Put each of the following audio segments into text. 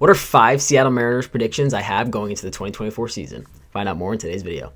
What are 5 Seattle Mariners predictions I have going into the 2024 season? Find out more in today's video.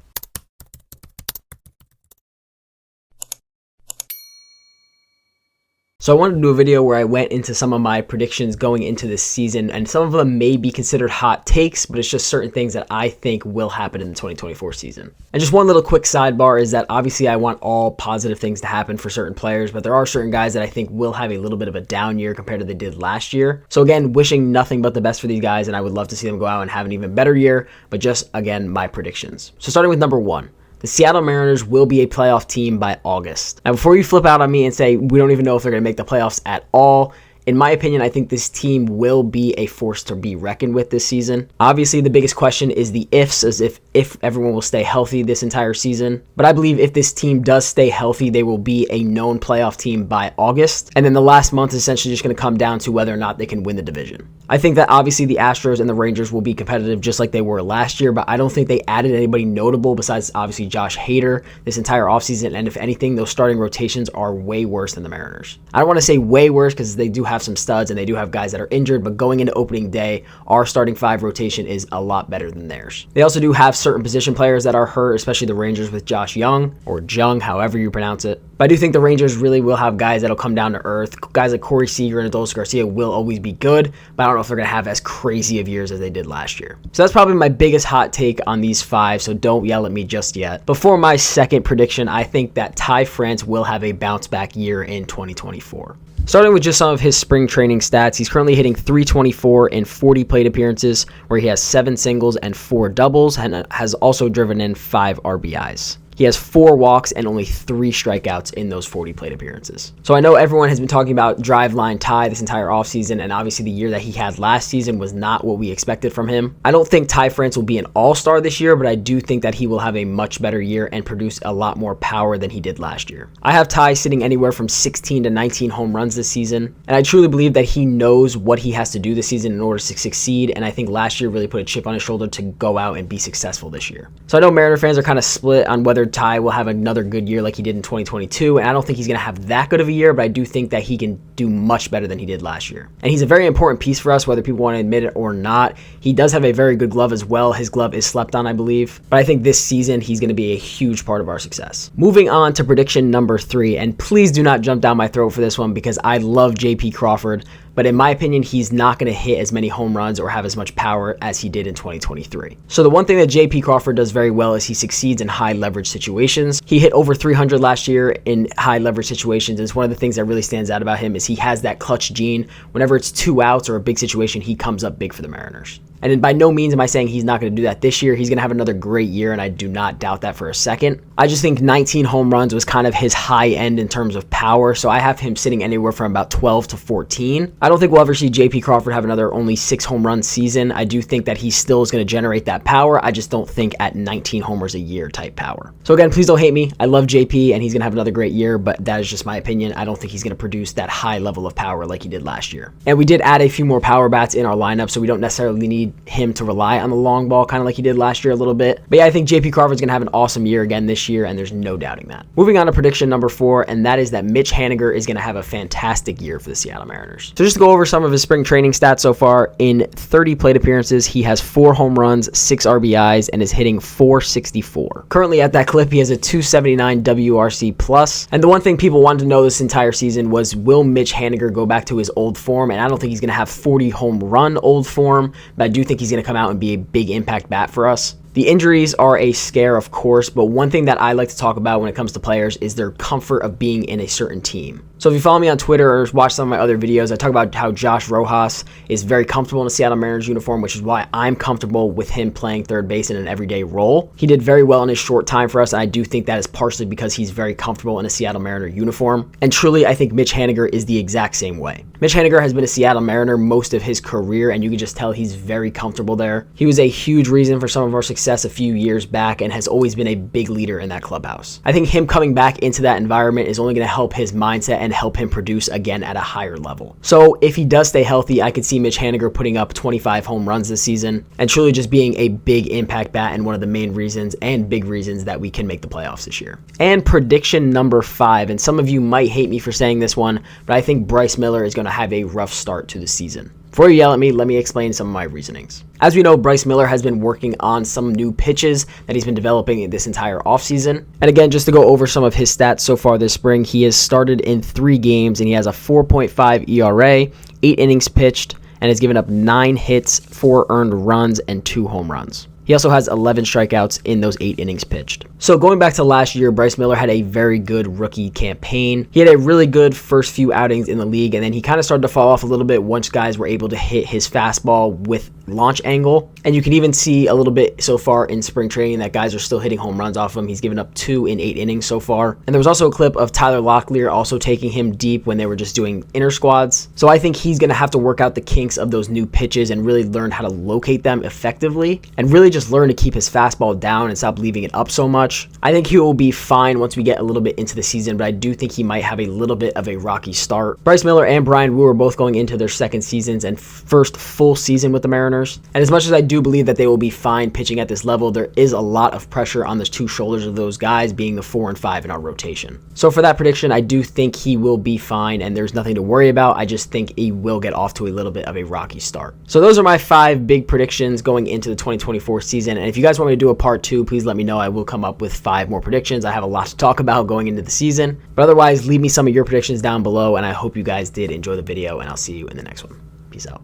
So I wanted to do a video where I went into some of my predictions going into this season, and some of them may be considered hot takes, but it's just certain things that I think will happen in the 2024 season. And just one little quick sidebar is that obviously I want all positive things to happen for certain players, but there are certain guys that I think will have a little bit of a down year compared to they did last year. So again, wishing nothing but the best for these guys, and I would love to see them go out and have an even better year, but just, again, my predictions. So starting with number 1. The Seattle Mariners will be a playoff team by August. Now, before you flip out on me and say we don't even know if they're going to make the playoffs at all, in my opinion, I think this team will be a force to be reckoned with this season. Obviously, the biggest question is the ifs, as if everyone will stay healthy this entire season. But I believe if this team does stay healthy, they will be a known playoff team by August. And then the last month is essentially just going to come down to whether or not they can win the division. I think that obviously the Astros and the Rangers will be competitive just like they were last year, but I don't think they added anybody notable besides obviously Josh Hader this entire offseason. And if anything, those starting rotations are way worse than the Mariners. I don't want to say way worse because they do have some studs and they do have guys that are injured, but going into opening day, our starting 5 rotation is a lot better than theirs. They also do have certain position players that are hurt, especially the Rangers with Josh Young, or Jung, however you pronounce it. But I do think the Rangers really will have guys that'll come down to earth. Guys like Corey Seager and Adolis Garcia will always be good, but I don't know if they're going to have as crazy of years as they did last year. So that's probably my biggest hot take on these 5, so don't yell at me just yet. Before my second prediction, I think that Tai France will have a bounce back year in 2024. Starting with just some of his spring training stats, he's currently hitting .324 in 40 plate appearances, where he has 7 singles and 4 doubles, and has also driven in 5 RBIs. He has 4 walks and only 3 strikeouts in those 40 plate appearances. So I know everyone has been talking about driveline Tai this entire offseason, and obviously the year that he had last season was not what we expected from him. I don't think Tai France will be an all-star this year, but I do think that he will have a much better year and produce a lot more power than he did last year. I have Tai sitting anywhere from 16 to 19 home runs this season, and I truly believe that he knows what he has to do this season in order to succeed, and I think last year really put a chip on his shoulder to go out and be successful this year. So I know Mariner fans are kind of split on whether Tai will have another good year like he did in 2022, and I don't think he's going to have that good of a year, but I do think that he can do much better than he did last year. And he's a very important piece for us, whether people want to admit it or not. He does have a very good glove as well. His glove is slept on, I believe, but I think this season he's going to be a huge part of our success. Moving on to prediction number 3, and please do not jump down my throat for this one because I love JP Crawford, but in my opinion, he's not going to hit as many home runs or have as much power as he did in 2023. So the one thing that JP Crawford does very well is he succeeds in high leverage situations. He hit over 300 last year in high leverage situations. And it's one of the things that really stands out about him is he has that clutch gene. Whenever it's 2 outs or a big situation, he comes up big for the Mariners. And by no means am I saying he's not going to do that this year. He's going to have another great year, and I do not doubt that for a second. I just think 19 home runs was kind of his high end in terms of power, so I have him sitting anywhere from about 12 to 14. I don't think we'll ever see JP Crawford have another only 6 home run season. I do think that he still is going to generate that power. I just don't think at 19 homers a year type power. So again, please don't hate me. I love JP, and he's going to have another great year, but that is just my opinion. I don't think he's going to produce that high level of power like he did last year. And we did add a few more power bats in our lineup, so we don't necessarily need him to rely on the long ball kind of like he did last year a little bit. But yeah, I think JP Crawford's going to have an awesome year again this year, and there's no doubting that. Moving on to prediction number 4, and that is that Mitch Haniger is going to have a fantastic year for the Seattle Mariners. So just to go over some of his spring training stats so far, in 30 plate appearances, he has 4 home runs, 6 RBIs, and is hitting .464. Currently at that clip, he has a .279 WRC plus. And the one thing people wanted to know this entire season was, will Mitch Haniger go back to his old form? And I don't think he's going to have 40 home run old form, but I do think he's going to come out and be a big impact bat for us. The injuries are a scare, of course, but one thing that I like to talk about when it comes to players is their comfort of being in a certain team. So if you follow me on Twitter or watch some of my other videos, I talk about how Josh Rojas is very comfortable in a Seattle Mariners uniform, which is why I'm comfortable with him playing third base in an everyday role. He did very well in his short time for us, and I do think that is partially because he's very comfortable in a Seattle Mariner uniform. And truly, I think Mitch Haniger is the exact same way. Mitch Haniger has been a Seattle Mariner most of his career, and you can just tell he's very comfortable there. He was a huge reason for some of our success a few years back and has always been a big leader in that clubhouse. I think him coming back into that environment is only going to help his mindset and help him produce again at a higher level. So if he does stay healthy, I could see Mitch Haniger putting up 25 home runs this season and truly just being a big impact bat and one of the main reasons and big reasons that we can make the playoffs this year. And prediction number 5, and some of you might hate me for saying this one, but I think Bryce Miller is going to have a rough start to the season. Before you yell at me, let me explain some of my reasonings. As we know, Bryce Miller has been working on some new pitches that he's been developing this entire offseason. And again, just to go over some of his stats so far this spring, he has started in 3 games and he has a 4.5 ERA, 8 innings pitched, and has given up 9 hits, 4 earned runs, and 2 home runs. He also has 11 strikeouts in those 8 innings pitched. So going back to last year, Bryce Miller had a very good rookie campaign. He had a really good first few outings in the league, and then he kind of started to fall off a little bit once guys were able to hit his fastball with launch angle. And you can even see a little bit so far in spring training that guys are still hitting home runs off him. He's given up 2 in 8 innings so far. And there was also a clip of Tyler Locklear also taking him deep when they were just doing inner squads. So I think he's going to have to work out the kinks of those new pitches and really learn how to locate them effectively and really just learn to keep his fastball down and stop leaving it up so much. I think he will be fine once we get a little bit into the season, but I do think he might have a little bit of a rocky start. Bryce Miller and Brian Wu are both going into their second seasons and first full season with the Mariners. And as much as I do believe that they will be fine pitching at this level, there is a lot of pressure on the 2 shoulders of those guys, being the 4 and 5 in our rotation. So for that prediction, I do think he will be fine and there's nothing to worry about. I just think he will get off to a little bit of a rocky start. So those are my 5 big predictions going into the 2024 season. And if you guys want me to do a part 2, please let me know. I will come up with 5 more predictions. I have a lot to talk about going into the season. But otherwise, leave me some of your predictions down below, and I hope you guys did enjoy the video, and I'll see you in the next one. Peace out.